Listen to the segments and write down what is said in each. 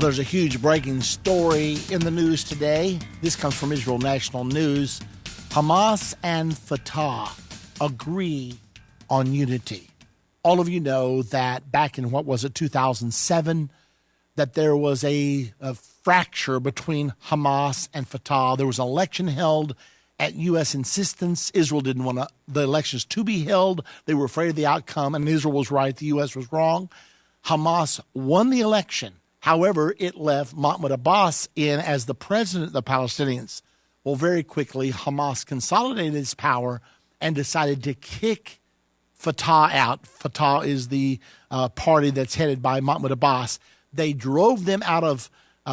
Well, there's a huge breaking story in the news today. This comes from Israel National News. Hamas and Fatah agree on unity. All of you know that back in, 2007, that there was a fracture between Hamas and Fatah. There was an election held at U.S. insistence. Israel didn't want the elections to be held. They were afraid of the outcome, and Israel was right. The U.S. was wrong. Hamas won the election. However, it left Mahmoud Abbas in as the president of the Palestinians. Well, very quickly, Hamas consolidated its power and decided to kick Fatah out. Fatah is the party that's headed by Mahmoud Abbas. They drove them out of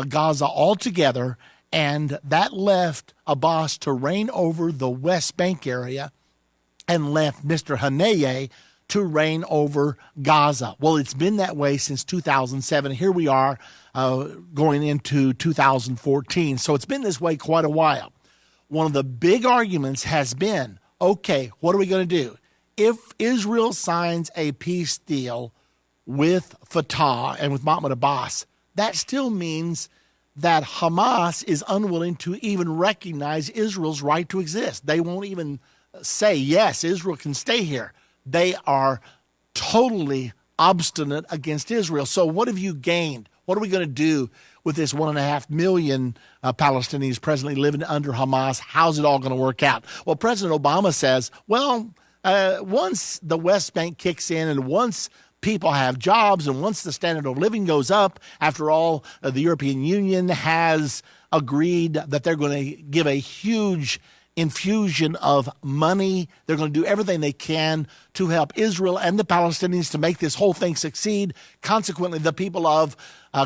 Gaza altogether, and that left Abbas to reign over the West Bank area and left Mr. Haniyeh to reign over Gaza. Well, it's been that way since 2007. Here we are going into 2014. So it's been this way quite a while. One of the big arguments has been, okay, what are we going to do? If Israel signs a peace deal with Fatah and with Mahmoud Abbas, that still means that Hamas is unwilling to even recognize Israel's right to exist. They won't even say, yes, Israel can stay here. They are totally obstinate against Israel. So what have you gained? What are we going to do with this 1.5 million Palestinians presently living under Hamas? How's it all going to work out? Well, President Obama says, once the West Bank kicks in and once people have jobs and once the standard of living goes up, after all, the European Union has agreed that they're going to give a huge infusion of money. They're going to do everything they can to help Israel and the Palestinians to make this whole thing succeed. Consequently, the people of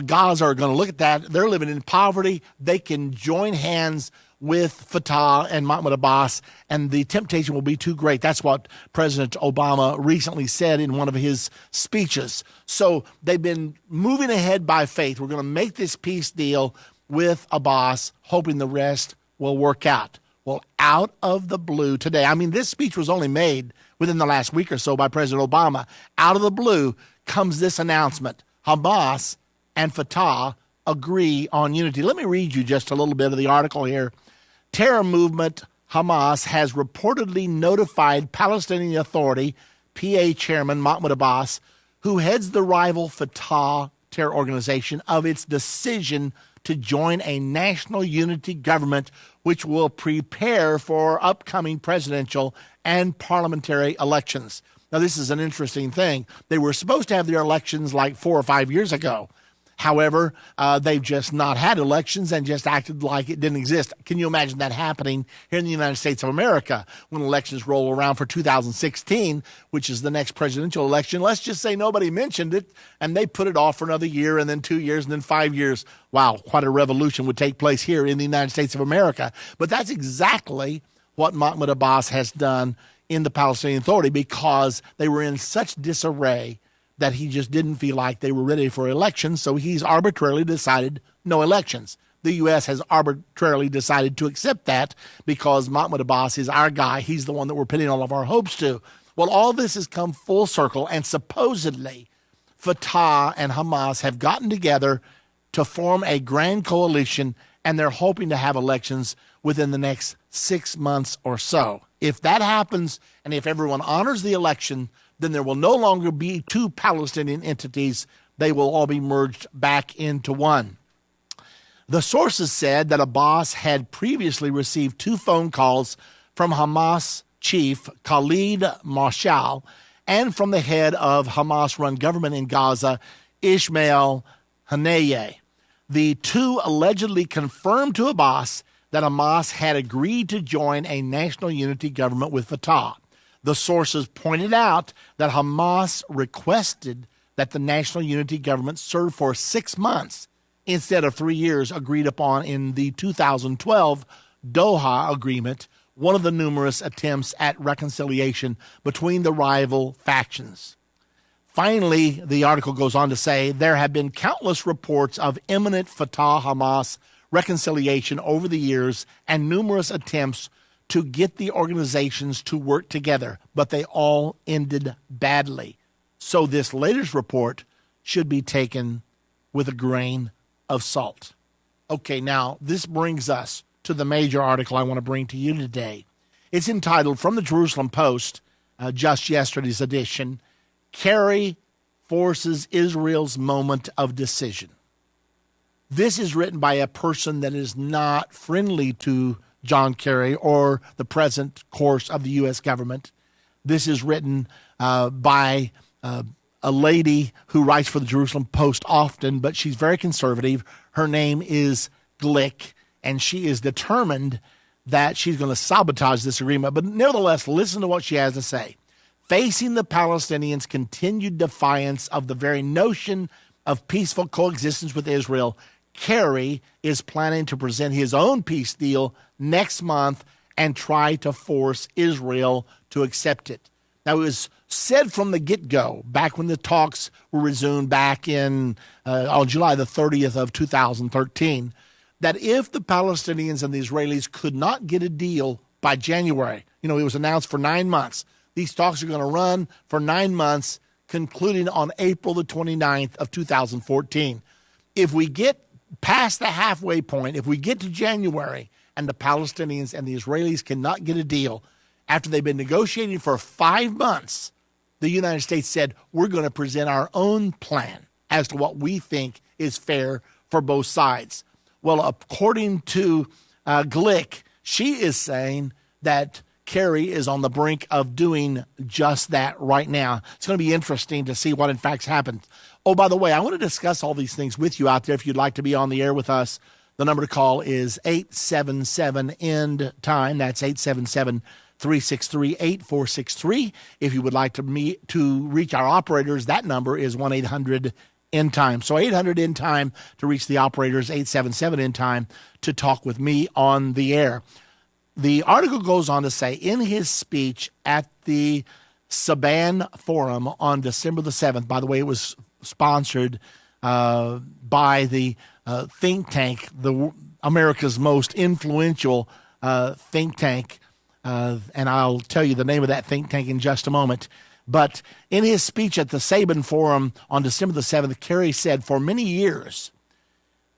Gaza are going to look at that. They're living in poverty. They can join hands with Fatah and Mahmoud Abbas, and the temptation will be too great. That's what President Obama recently said in one of his speeches. So they've been moving ahead by faith. We're going to make this peace deal with Abbas, hoping the rest will work out. Well, out of the blue today, this speech was only made within the last week or so by President Obama. Out of the blue comes this announcement. Hamas and Fatah agree on unity. Let me read you just a little bit of the article here. Terror movement Hamas has reportedly notified Palestinian Authority, PA Chairman Mahmoud Abbas, who heads the rival Fatah terror organization, of its decision to join a national unity government which will prepare for upcoming presidential and parliamentary elections. Now, this is an interesting thing. They were supposed to have their elections like 4 or 5 years ago. However, they've just not had elections and just acted like it didn't exist. Can you imagine that happening here in the United States of America when elections roll around for 2016, which is the next presidential election? Let's just say nobody mentioned it, and they put it off for another year, and then 2 years, and then 5 years. Wow, quite a revolution would take place here in the United States of America. But that's exactly what Mahmoud Abbas has done in the Palestinian Authority, because they were in such disarray that he just didn't feel like they were ready for elections, so he's arbitrarily decided no elections. The U.S. has arbitrarily decided to accept that because Mahmoud Abbas is our guy. He's the one that we're pinning all of our hopes to. Well, all this has come full circle, and supposedly Fatah and Hamas have gotten together to form a grand coalition, and they're hoping to have elections within the next 6 months or so. If that happens, and if everyone honors the election, then there will no longer be two Palestinian entities. They will all be merged back into one. The sources said that Abbas had previously received 2 phone calls from Hamas chief Khalid Mashal and from the head of Hamas-run government in Gaza, Ismail Haniyeh. The 2 allegedly confirmed to Abbas that Hamas had agreed to join a national unity government with Fatah. The sources pointed out that Hamas requested that the national unity government serve for 6 months instead of 3 years agreed upon in the 2012 Doha Agreement, one of the numerous attempts at reconciliation between the rival factions. Finally, the article goes on to say there have been countless reports of imminent Fatah-Hamas reconciliation over the years and numerous attempts to get the organizations to work together, but they all ended badly. So this latest report should be taken with a grain of salt. Okay, now this brings us to the major article I want to bring to you today. It's entitled, from the Jerusalem Post, just yesterday's edition, Kerry forces Israel's moment of decision. This is written by a person that is not friendly to John Kerry or the present course of the U.S. government. This is written by a lady who writes for the Jerusalem Post often, but she's very conservative. Her name is Glick, and she is determined that she's going to sabotage this agreement. But nevertheless, listen to what she has to say. Facing the Palestinians' continued defiance of the very notion of peaceful coexistence with Israel, Kerry is planning to present his own peace deal next month and try to force Israel to accept it. Now, it was said from the get-go, back when the talks were resumed back in on July the 30th of 2013, that if the Palestinians and the Israelis could not get a deal by January, it was announced for 9 months. These talks are going to run for 9 months, concluding on April the 29th of 2014. If we get past the halfway point, if we get to January and the Palestinians and the Israelis cannot get a deal, after they've been negotiating for 5 months, the United States said, we're going to present our own plan as to what we think is fair for both sides. Well, according to Glick, she is saying that Kerry is on the brink of doing just that right now. It's going to be interesting to see what in fact happens. Oh, by the way, I want to discuss all these things with you out there. If you'd like to be on the air with us, the number to call is 877-END-TIME. That's 877-363-8463. If you would like to reach our operators, that number is 1-800-END-TIME. So 800-END-TIME to reach the operators, 877-END-TIME to talk with me on the air. The article goes on to say, in his speech at the Saban Forum on December the 7th, by the way, it was sponsored by the think tank, America's most influential think tank, and I'll tell you the name of that think tank in just a moment. But in his speech at the Saban Forum on December the 7th, Kerry said, for many years,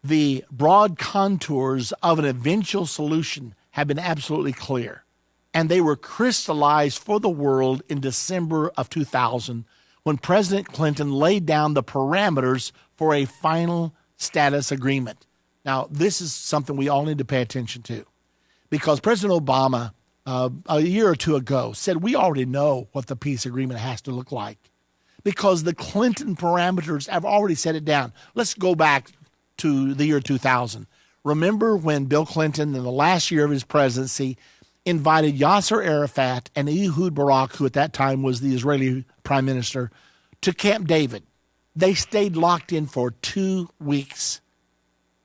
the broad contours of an eventual solution have been absolutely clear, and they were crystallized for the world in December of 2000 when President Clinton laid down the parameters for a final status agreement. Now, this is something we all need to pay attention to, because President Obama, a year or two ago, said we already know what the peace agreement has to look like because the Clinton parameters have already set it down. Let's go back to the year 2000. Remember when Bill Clinton, in the last year of his presidency, invited Yasser Arafat and Ehud Barak, who at that time was the Israeli prime minister, to Camp David. They stayed locked in for 2 weeks.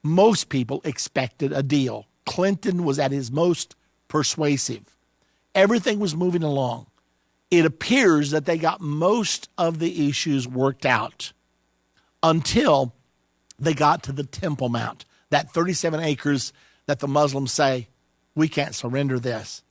Most people expected a deal. Clinton was at his most persuasive. Everything was moving along. It appears that they got most of the issues worked out until they got to the Temple Mount, that 37 acres that the Muslims say, we can't surrender this.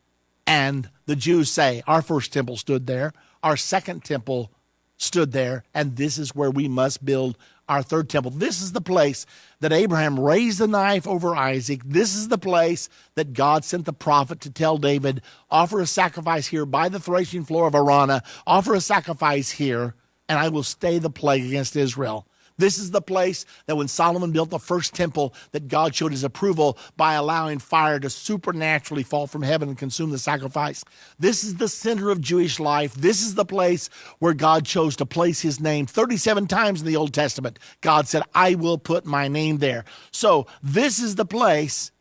And the Jews say, our first temple stood there, our second temple stood there, and this is where we must build our third temple. This is the place that Abraham raised the knife over Isaac. This is the place that God sent the prophet to tell David, offer a sacrifice here by the threshing floor of Arana, offer a sacrifice here, and I will stay the plague against Israel. This is the place that when Solomon built the first temple, that God showed his approval by allowing fire to supernaturally fall from heaven and consume the sacrifice. This is the center of Jewish life. This is the place where God chose to place his name. 37 times in the Old Testament, God said, I will put my name there. So this is the place,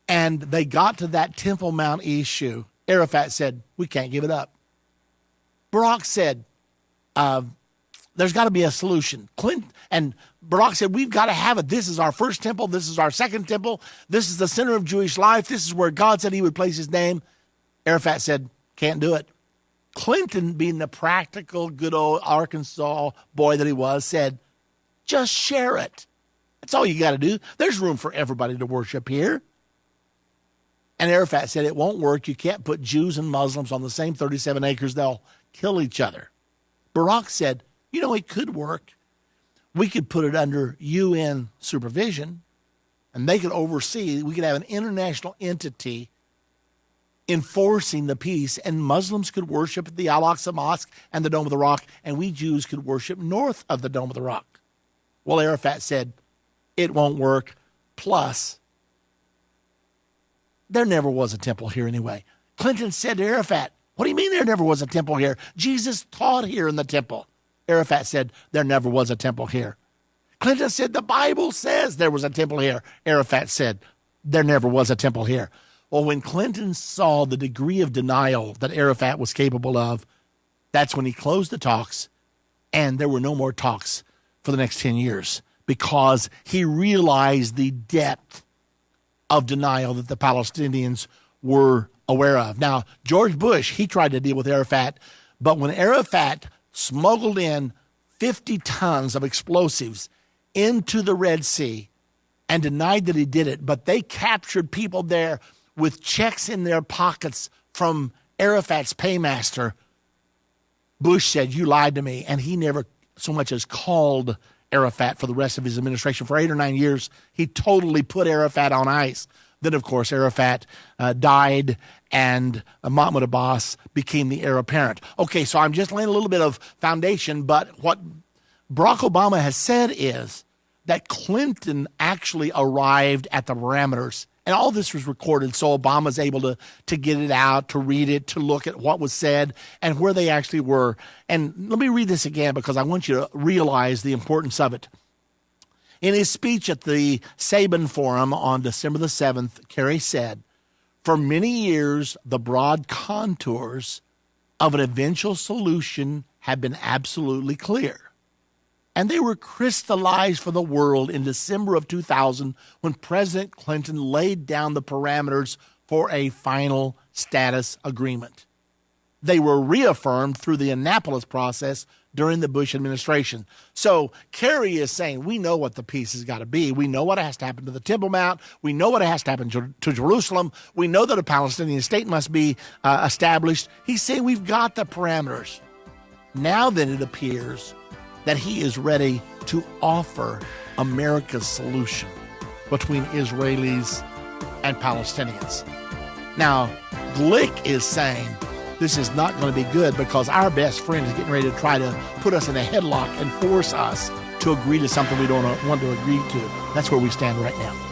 and they got to that Temple Mount issue. Arafat said, we can't give it up. Barak said, there's got to be a solution. And Barak said, we've got to have it. This is our first temple. This is our second temple. This is the center of Jewish life. This is where God said he would place his name. Arafat said, can't do it. Clinton, being the practical, good old Arkansas boy that he was, said, just share it. That's all you got to do. There's room for everybody to worship here. And Arafat said, it won't work. You can't put Jews and Muslims on the same 37 acres. They'll kill each other. Barak said, it could work. We could put it under UN supervision, and they could oversee. We could have an international entity enforcing the peace, and Muslims could worship at the Al-Aqsa Mosque and the Dome of the Rock, and we Jews could worship north of the Dome of the Rock. Well, Arafat said, it won't work. Plus, there never was a temple here anyway. Clinton said to Arafat, what do you mean there never was a temple here? Jesus taught here in the temple. Arafat said, there never was a temple here. Clinton said, the Bible says there was a temple here. Arafat said, there never was a temple here. Well, when Clinton saw the degree of denial that Arafat was capable of, that's when he closed the talks, and there were no more talks for the next 10 years because he realized the depth of denial that the Palestinians were aware of. Now, George Bush, he tried to deal with Arafat, but when Arafat smuggled in 50 tons of explosives into the Red Sea and denied that he did it, but they captured people there with checks in their pockets from Arafat's paymaster, Bush said, you lied to me. And he never so much as called Arafat for the rest of his administration. For 8 or 9 years, he totally put Arafat on ice. Then, of course, Arafat died, and Mahmoud Abbas became the heir apparent. Okay, so I'm just laying a little bit of foundation, but what Barack Obama has said is that Clinton actually arrived at the parameters. And all this was recorded, so Obama's able to get it out, to read it, to look at what was said and where they actually were. And let me read this again because I want you to realize the importance of it. In his speech at the Sabin Forum on December the 7th, Kerry said, for many years, the broad contours of an eventual solution have been absolutely clear. And they were crystallized for the world in December of 2000 when President Clinton laid down the parameters for a final status agreement. They were reaffirmed through the Annapolis process during the Bush administration. So Kerry is saying, we know what the peace has got to be. We know what has to happen to the Temple Mount. We know what has to happen to Jerusalem. We know that a Palestinian state must be established. He's saying we've got the parameters. Now then it appears that he is ready to offer America's solution between Israelis and Palestinians. Now, Glick is saying this is not going to be good because our best friend is getting ready to try to put us in a headlock and force us to agree to something we don't want to agree to. That's where we stand right now.